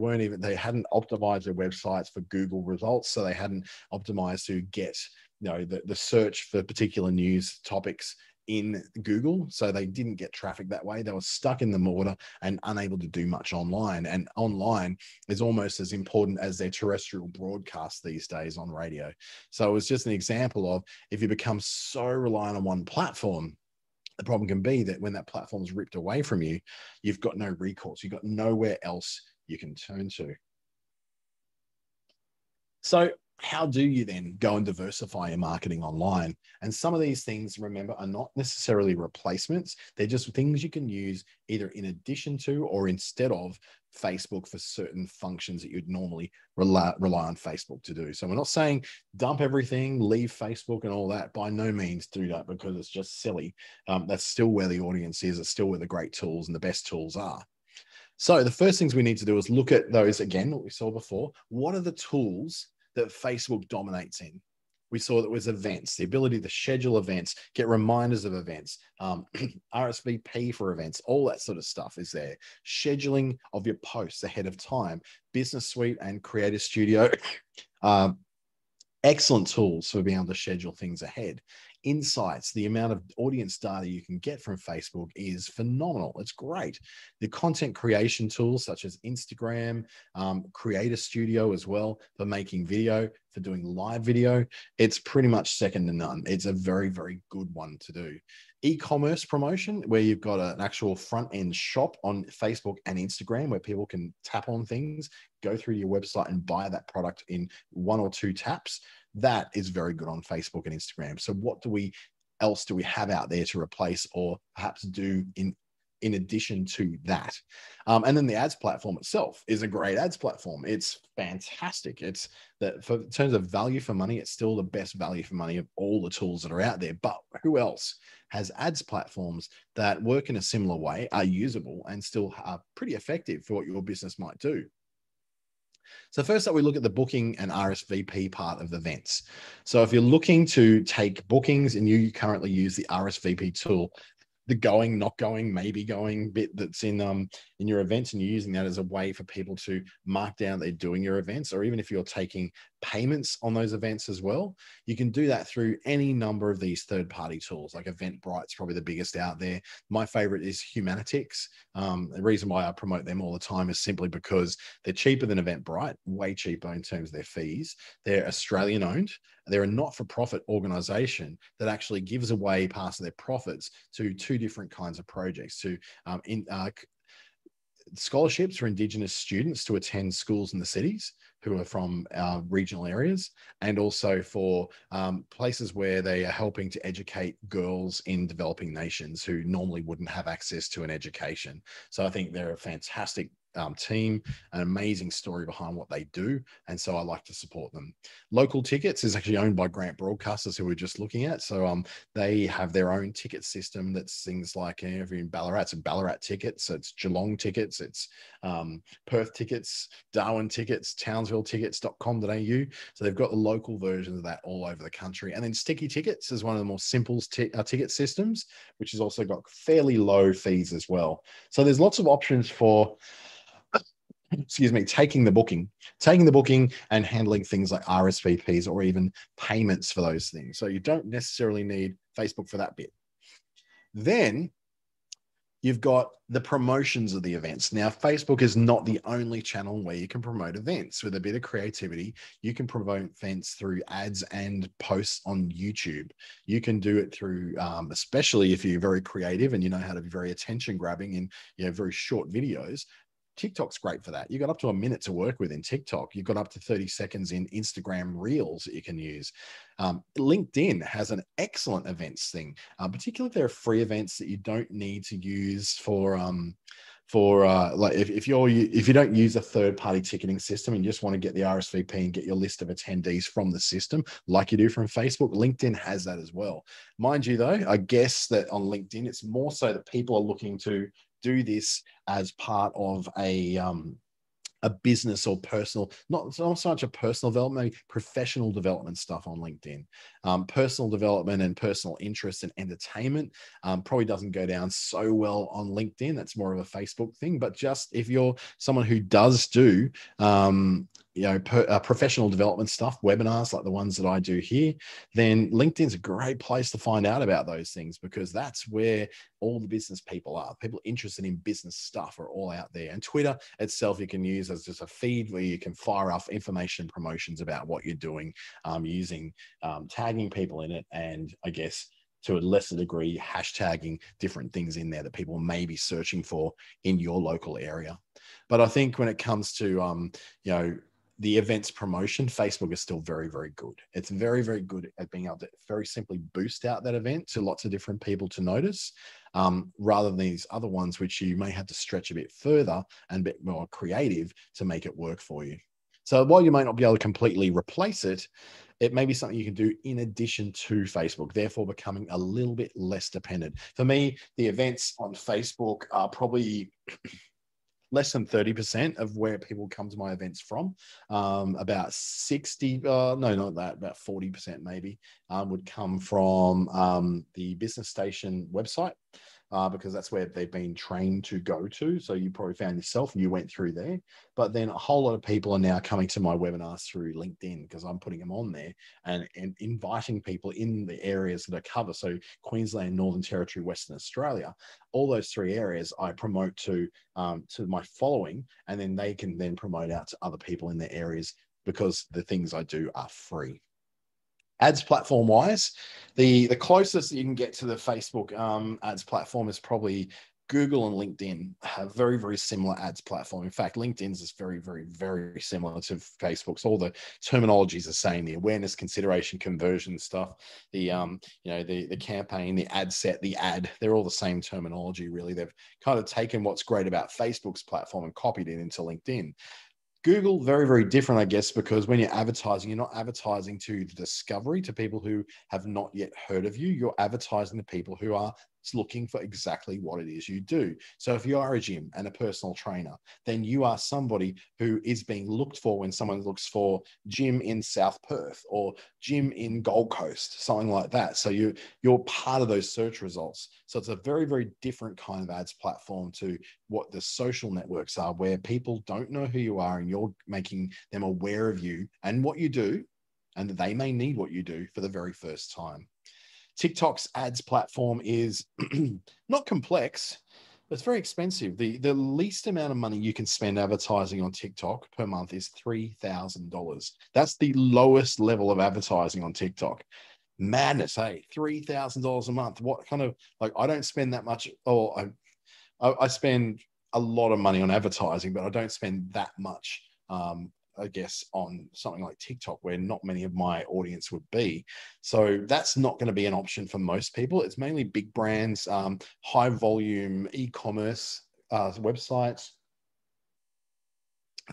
hadn't optimized their websites for Google results. So they hadn't optimized to get the search for particular news topics in Google. So they didn't get traffic that way. They were stuck in the mortar and unable to do much online. And online is almost as important as their terrestrial broadcast these days on radio. So it was just an example of, if you become so reliant on one platform, the problem can be that when that platform is ripped away from you, you've got no recourse. You've got nowhere else you can turn to. So how do you then go and diversify your marketing online? And some of these things, remember, are not necessarily replacements. They're just things you can use either in addition to or instead of Facebook for certain functions that you'd normally rely on Facebook to do. So we're not saying dump everything, leave Facebook and all that. By no means do that, because it's just silly. That's still where the audience is. It's still where the great tools and the best tools are. So the first things we need to do is look at those again, what we saw before. What are the tools that Facebook dominates in? We saw that was events, the ability to schedule events, get reminders of events, RSVP for events, all that sort of stuff is there. Scheduling of your posts ahead of time, Business Suite and Creator Studio, excellent tools for being able to schedule things ahead. Insights, the amount of audience data you can get from Facebook is phenomenal. It's great. The content creation tools such as Instagram, Creator Studio as well for making video, for doing live video, it's pretty much second to none. It's a very, very good one to do. E-commerce promotion, where you've got an actual front end shop on Facebook and Instagram where people can tap on things, go through your website and buy that product in 1 or 2 taps. That is very good on Facebook and Instagram. So what else do we have out there to replace or perhaps do in addition to that? And then the ads platform itself is a great ads platform. It's fantastic. It's that in terms of value for money, it's still the best value for money of all the tools that are out there. But who else has ads platforms that work in a similar way, are usable, and still are pretty effective for what your business might do? So first up, we look at the booking and RSVP part of events. So if you're looking to take bookings and you currently use the RSVP tool, the going, not going, maybe going bit that's in your events, and you're using that as a way for people to mark down they're doing your events, or even if you're taking payments on those events as well. You can do that through any number of these third-party tools, like Eventbrite's probably the biggest out there. My favorite is Humanitix. The reason why I promote them all the time is simply because they're cheaper than Eventbrite, way cheaper in terms of their fees. They're Australian owned. They're a not-for-profit organization that actually gives away parts of their profits to two different kinds of projects, to scholarships for Indigenous students to attend schools in the cities who are from regional areas, and also for places where they are helping to educate girls in developing nations who normally wouldn't have access to an education. So I think they're a fantastic team, an amazing story behind what they do, and so I like to support them. Local Tickets is actually owned by Grant Broadcasters, who we're just looking at. So they have their own ticket system that's things like, if you're in Ballarat, it's Ballarat tickets, it's Geelong tickets, it's Perth tickets, Darwin tickets, townsvilletickets.com.au. So they've got the local versions of that all over the country. And then Sticky Tickets is one of the more simple ticket systems, which has also got fairly low fees as well. So there's lots of options for taking the booking and handling things like RSVPs or even payments for those things. So you don't necessarily need Facebook for that bit. Then you've got the promotions of the events. Now, Facebook is not the only channel where you can promote events. With a bit of creativity, you can promote events through ads and posts on YouTube. You can do it through, especially if you're very creative and you know how to be very attention grabbing in very short videos. TikTok's great for that. You've got up to a minute to work with in TikTok. You've got up to 30 seconds in Instagram Reels that you can use. LinkedIn has an excellent events thing, particularly if there are free events that you don't need to use for like if you don't use a third-party ticketing system and you just want to get the RSVP and get your list of attendees from the system like you do from Facebook, LinkedIn has that as well. Mind you, though, I guess that on LinkedIn, it's more so that people are looking to do this as part of a business or personal, not so much a personal development, maybe professional development stuff on LinkedIn. Personal development and personal interest and entertainment probably doesn't go down so well on LinkedIn. That's more of a Facebook thing. But just if you're someone who does do professional development stuff, webinars like the ones that I do here, then LinkedIn's a great place to find out about those things, because that's where all the business people are. People interested in business stuff are all out there. And Twitter itself, you can use as just a feed where you can fire off information promotions about what you're doing, using tagging people in it, and I guess to a lesser degree, hashtagging different things in there that people may be searching for in your local area. But I think when it comes to, the events promotion, Facebook is still very, very good. It's very, very good at being able to very simply boost out that event to lots of different people to notice, rather than these other ones, which you may have to stretch a bit further and a bit more creative to make it work for you. So while you might not be able to completely replace it, it may be something you can do in addition to Facebook, therefore becoming a little bit less dependent. For me, the events on Facebook are probably less than 30% of where people come to my events from. About 60, no, not that, about 40% maybe would come from the Business Station website, because that's where they've been trained to go to. So you probably found yourself and you went through there. But then a whole lot of people are now coming to my webinars through LinkedIn, because I'm putting them on there and inviting people in the areas that I cover. So Queensland, Northern Territory, Western Australia, all those three areas I promote to my following, and then they can then promote out to other people in their areas, because the things I do are free. Ads platform wise, the closest that you can get to the Facebook ads platform is probably Google and LinkedIn have very, very similar ads platform. In fact, LinkedIn's is very, very, very similar to Facebook's. All the terminology is the same: the awareness, consideration, conversion stuff, the campaign, the ad set, the ad. They're all the same terminology, really. They've kind of taken what's great about Facebook's platform and copied it into LinkedIn. Google, very, very different, I guess, because when you're advertising, you're not advertising to the discovery, to people who have not yet heard of you. You're advertising to people who are is looking for exactly what it is you do. So if you are a gym and a personal trainer, then you are somebody who is being looked for when someone looks for gym in South Perth or gym in Gold Coast, something like that. So you're part of those search results. So it's a very, very different kind of ads platform to what the social networks are, where people don't know who you are and you're making them aware of you and what you do, and that they may need what you do for the very first time. TikTok's ads platform is not complex, but it's very expensive. The least amount of money you can spend advertising on TikTok per month is $3,000. That's the lowest level of advertising on TikTok. Madness, hey, $3,000 a month. What kind of, like, I don't spend that much, or I spend a lot of money on advertising, but I don't spend that much, I guess, on something like TikTok, where not many of my audience would be. So that's not going to be an option for most people. It's mainly big brands, high volume e-commerce websites,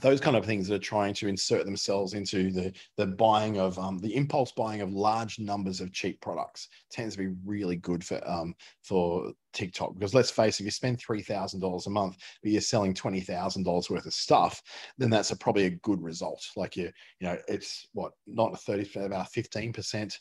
those kind of things that are trying to insert themselves into the buying of the impulse buying of large numbers of cheap products. Tends to be really good for TikTok, because let's face it, if you spend $3,000 a month, but you're selling $20,000 worth of stuff, then that's probably a good result. Like it's what, not a 30, about 15%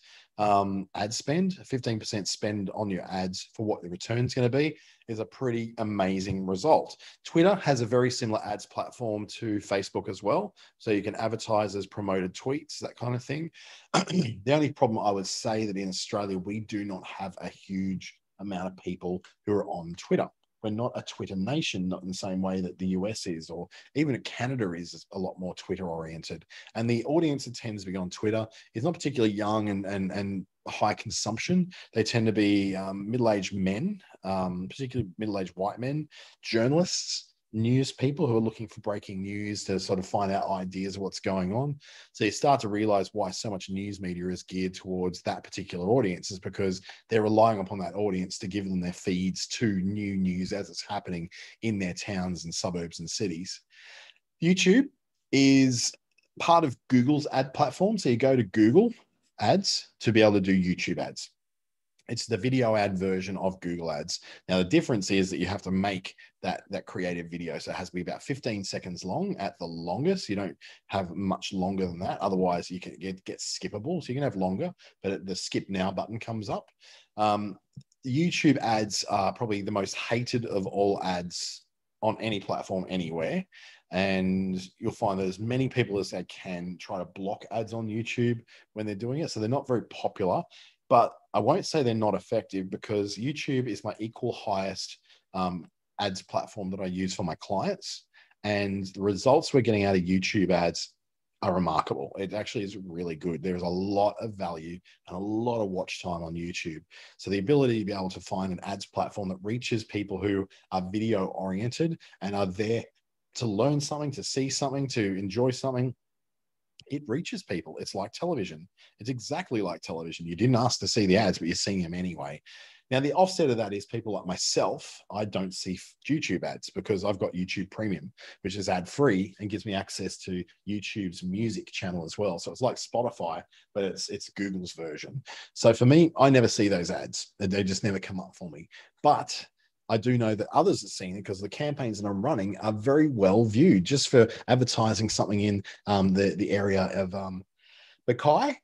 ad spend, 15% spend on your ads for what the return's going to be is a pretty amazing result. Twitter has a very similar ads platform to Facebook as well. So you can advertise as promoted tweets, that kind of thing. The only problem I would say that in Australia, we do not have a huge amount of people who are on Twitter. We're not a Twitter nation, not in the same way that the US is, or even Canada is a lot more Twitter oriented. And the audience that tends to be on Twitter is not particularly young and high consumption. They tend to be middle-aged men, particularly middle-aged white men, journalists, news people who are looking for breaking news to sort of find out ideas of what's going on. So you start to realize why so much news media is geared towards that particular audience, is because they're relying upon that audience to give them their feeds to new news as it's happening in their towns and suburbs and cities. YouTube is part of Google's ad platform. So you go to Google Ads to be able to do YouTube ads. It's the video ad version of Google Ads. Now, the difference is that you have to make that creative video. So it has to be about 15 seconds long at the longest. You don't have much longer than that. Otherwise, you can get skippable. So you can have longer, but the skip now button comes up. YouTube ads are probably the most hated of all ads on any platform anywhere. And you'll find that as many people as they can try to block ads on YouTube when they're doing it. So they're not very popular. But I won't say they're not effective, because YouTube is my equal highest ads platform that I use for my clients. And the results we're getting out of YouTube ads are remarkable. It actually is really good. There's a lot of value and a lot of watch time on YouTube. So the ability to be able to find an ads platform that reaches people who are video oriented and are there to learn something, to see something, to enjoy something, it reaches people. It's like television. It's exactly like television. You didn't ask to see the ads, but you're seeing them anyway. Now, the offset of that is people like myself, I don't see YouTube ads because I've got YouTube Premium, which is ad-free and gives me access to YouTube's music channel as well. So it's like Spotify, but it's Google's version. So for me, I never see those ads. They just never come up for me. But I do know that others have seen it, because the campaigns that I'm running are very well viewed just for advertising something in the area of Mackay.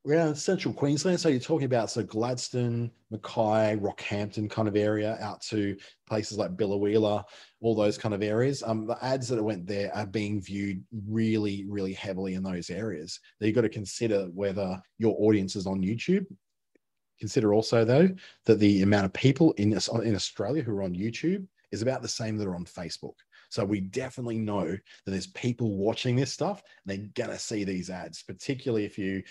We're in central Queensland. So you're talking about Gladstone, Mackay, Rockhampton kind of area, out to places like Biloela, all those kind of areas. The ads that went there are being viewed really, really heavily in those areas. Now, you've got to consider whether your audience is on YouTube. Consider also, though, that the amount of people in Australia who are on YouTube is about the same that are on Facebook. So we definitely know that there's people watching this stuff, and they're going to see these ads, particularly if you,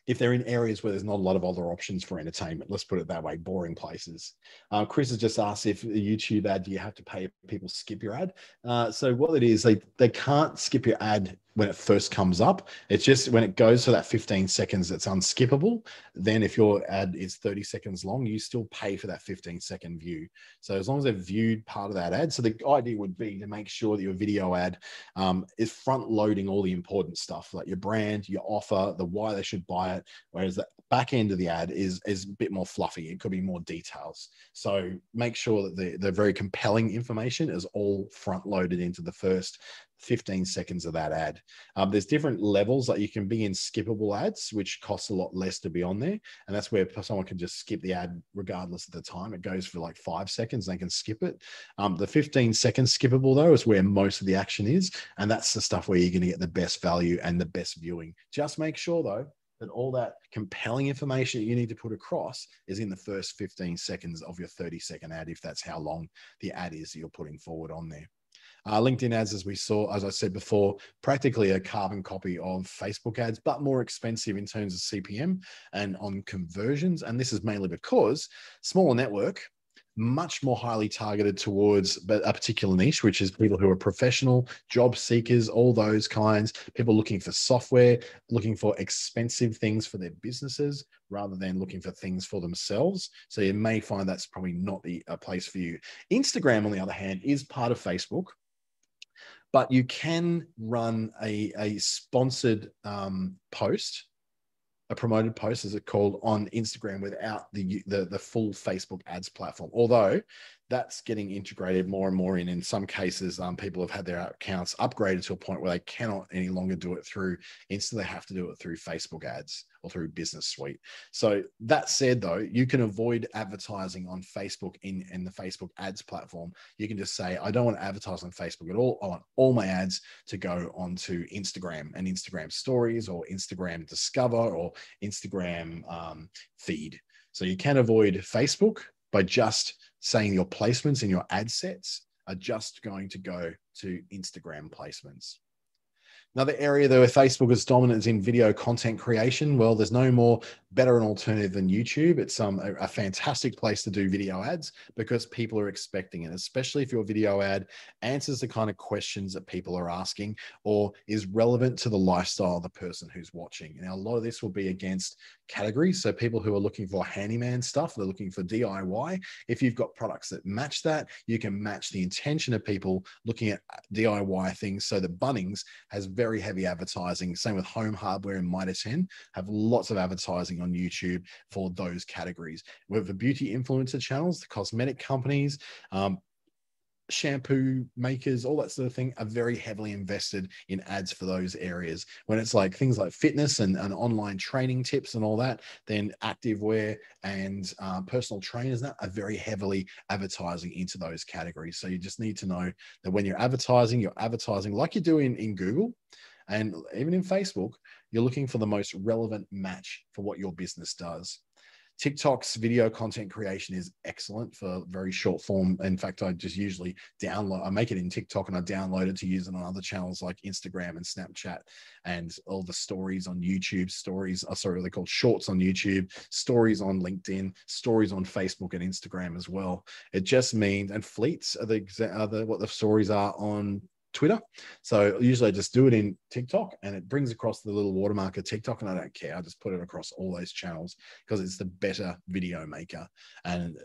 if they're in areas where there's not a lot of other options for entertainment. Let's put it that way, boring places. Chris has just asked if a YouTube ad, do you have to pay if people skip your ad? So what it is, they can't skip your ad when it first comes up. It's just when it goes to that 15 seconds, it's unskippable. Then if your ad is 30 seconds long, you still pay for that 15-second view. So as long as they've viewed part of that ad, so the idea would be to make sure that your video ad is front loading all the important stuff, like your brand, your offer, the why they should buy it, whereas the back end of the ad is a bit more fluffy. It could be more details. So make sure that the very compelling information is all front loaded into the first 15 seconds of that ad. There's different levels, like you can be in skippable ads, which costs a lot less to be on there. And that's where someone can just skip the ad regardless of the time. It goes for like 5 seconds, they can skip it. The 15-second skippable though is where most of the action is. And that's the stuff where you're going to get the best value and the best viewing. Just make sure though, that all that compelling information that you need to put across is in the first 15 seconds of your 30-second ad, if that's how long the ad is that you're putting forward on there. LinkedIn ads, as I said before, practically a carbon copy of Facebook ads, but more expensive in terms of CPM and on conversions. And this is mainly because smaller network, much more highly targeted towards a particular niche, which is people who are professional, job seekers, all those kinds, people looking for software, looking for expensive things for their businesses rather than looking for things for themselves. So you may find that's probably not a place for you. Instagram, on the other hand, is part of Facebook, but you can run a sponsored post, a promoted post, as it's called, on Instagram without the full Facebook ads platform. Although that's getting integrated more and more in some cases, people have had their accounts upgraded to a point where they cannot any longer do it through Insta. They have to do it through Facebook ads or through Business Suite. So that said, though, you can avoid advertising on Facebook in the Facebook ads platform. You can just say, I don't want to advertise on Facebook at all. I want all my ads to go onto Instagram and Instagram stories or Instagram Discover or Instagram feed. So you can avoid Facebook by just saying your placements in your ad sets are just going to go to Instagram placements. Another area though where Facebook is dominant is in video content creation. Well, there's no more better an alternative than YouTube. It's a fantastic place to do video ads because people are expecting it, especially if your video ad answers the kind of questions that people are asking or is relevant to the lifestyle of the person who's watching. Now, a lot of this will be against categories. So people who are looking for handyman stuff, they're looking for DIY. If you've got products that match that, you can match the intention of people looking at DIY things. So the Bunnings has very heavy advertising. Same with Home Hardware and Mitre 10 have lots of advertising on YouTube for those categories. With the beauty influencer channels, the cosmetic companies, shampoo makers, all that sort of thing are very heavily invested in ads for those areas. When it's like things like fitness and online training tips and all that, then activewear and personal trainers are very heavily advertising into those categories. So you just need to know that when you're advertising like you do in Google and even in Facebook, you're looking for the most relevant match for what your business does. TikTok's video content creation is excellent for very short form. In fact, I just usually I make it in TikTok and I download it to use it on other channels like Instagram and Snapchat and all the stories on YouTube, they're called shorts on YouTube, stories on LinkedIn, stories on Facebook and Instagram as well. It just means, and fleets are what the stories are on Twitter. So usually I just do it in TikTok and it brings across the little watermark of TikTok and I don't care. I just put it across all those channels because it's the better video maker. And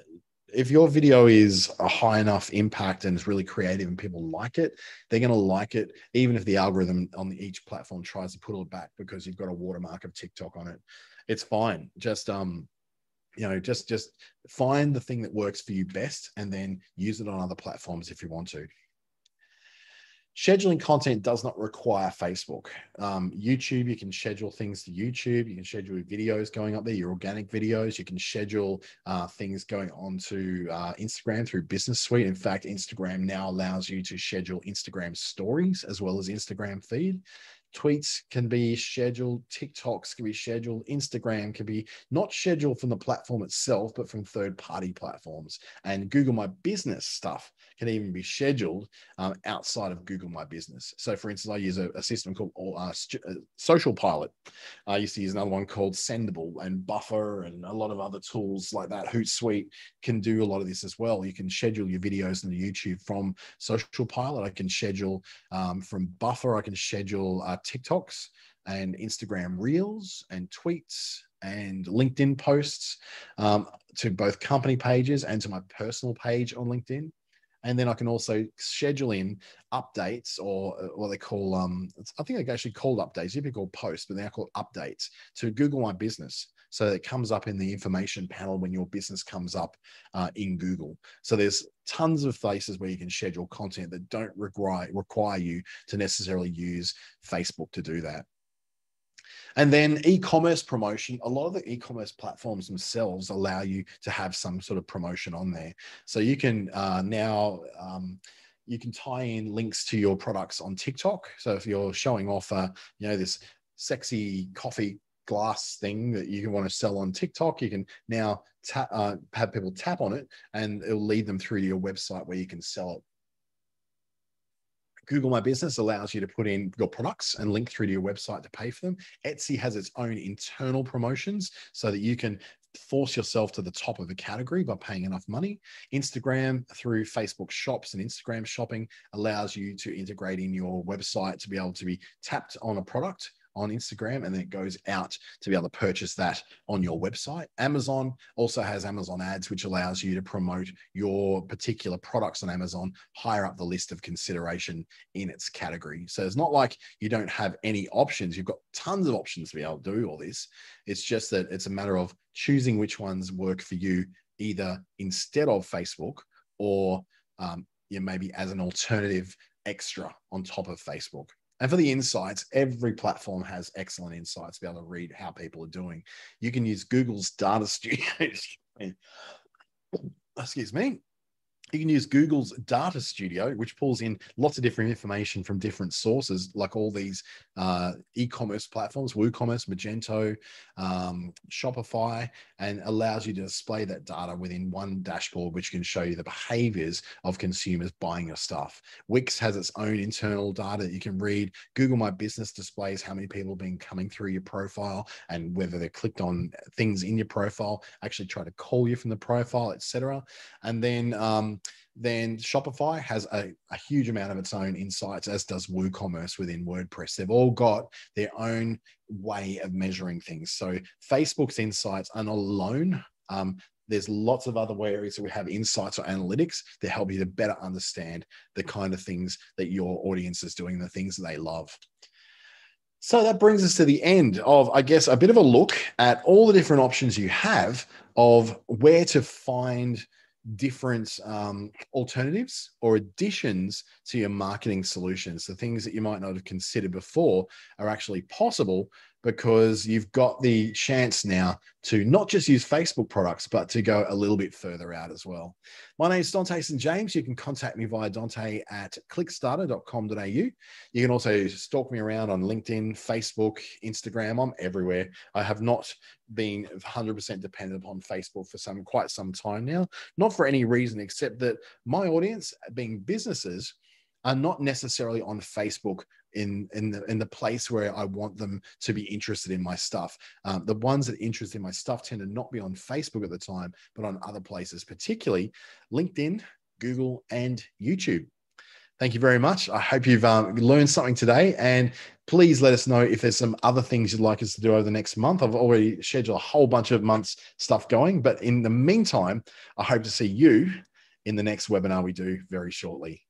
if your video is a high enough impact and it's really creative and people like it, they're going to like it, even if the algorithm on each platform tries to pull it back because you've got a watermark of TikTok on it. It's fine. Just just find the thing that works for you best and then use it on other platforms if you want to. Scheduling content does not require Facebook. YouTube, you can schedule things to YouTube. You can schedule videos going up there, your organic videos. You can schedule things going on to Instagram through Business Suite. In fact, Instagram now allows you to schedule Instagram stories as well as Instagram feed. Tweets can be scheduled, TikToks can be scheduled, Instagram can be not scheduled from the platform itself, but from third-party platforms. And Google My Business stuff can even be scheduled outside of Google My Business. So for instance, I use a system called Social Pilot. I used to use another one called Sendable and Buffer and a lot of other tools like that. Hootsuite can do a lot of this as well. You can schedule your videos into YouTube from Social Pilot. I can schedule from Buffer. I can schedule TikToks and Instagram Reels and tweets and LinkedIn posts to both company pages and to my personal page on LinkedIn. And then I can also schedule in updates, or what they call, I think they actually called updates. You'd be called posts, but they're called updates, to Google My Business. So it comes up in the information panel when your business comes up in Google. So there's tons of places where you can schedule content that don't require you to necessarily use Facebook to do that. And then e-commerce promotion. A lot of the e-commerce platforms themselves allow you to have some sort of promotion on there. So you can now you can tie in links to your products on TikTok. So if you're showing off, this sexy coffee glass thing that you want to sell on TikTok, you can now have people tap on it, and it'll lead them through to your website where you can sell it. Google My Business allows you to put in your products and link through to your website to pay for them. Etsy has its own internal promotions so that you can force yourself to the top of the category by paying enough money. Instagram, through Facebook Shops and Instagram shopping, allows you to integrate in your website to be able to be tapped on a product on Instagram, and then it goes out to be able to purchase that on your website. Amazon also has Amazon ads, which allows you to promote your particular products on Amazon higher up the list of consideration in its category. So it's not like you don't have any options. You've got tons of options to be able to do all this. It's just that it's a matter of choosing which ones work for you, either instead of Facebook or maybe as an alternative extra on top of Facebook. And for the insights, every platform has excellent insights to be able to read how people are doing. You can use Google's data studio. Excuse me. You can use Google's data studio, which pulls in lots of different information from different sources, like all these e-commerce platforms, WooCommerce, Magento, Shopify, and allows you to display that data within one dashboard, which can show you the behaviors of consumers buying your stuff. Wix has its own internal data that you can read. Google My Business displays how many people have been coming through your profile and whether they clicked on things in your profile, actually try to call you from the profile, etc. And then Shopify has a huge amount of its own insights, as does WooCommerce within WordPress. They've all got their own way of measuring things. So Facebook's insights are not alone. There's lots of other areas that we have insights or analytics that help you to better understand the kind of things that your audience is doing, the things that they love. So that brings us to the end of, I guess, a bit of a look at all the different options you have of where to find different alternatives or additions to your marketing solutions. The things that you might not have considered before are actually possible because you've got the chance now to not just use Facebook products, but to go a little bit further out as well. My name is Dante St. James. You can contact me via dante@clickstarter.com.au. You can also stalk me around on LinkedIn, Facebook, Instagram. I'm everywhere. I have not been 100% dependent upon Facebook for quite some time now, not for any reason except that my audience, being businesses, are not necessarily on Facebook in the place where I want them to be interested in my stuff. The ones that are interested in my stuff tend to not be on Facebook at the time, but on other places, particularly LinkedIn, Google, and YouTube. Thank you very much. I hope you've learned something today, and please let us know if there's some other things you'd like us to do over the next month. I've already scheduled a whole bunch of months stuff going, but in the meantime, I hope to see you in the next webinar we do very shortly.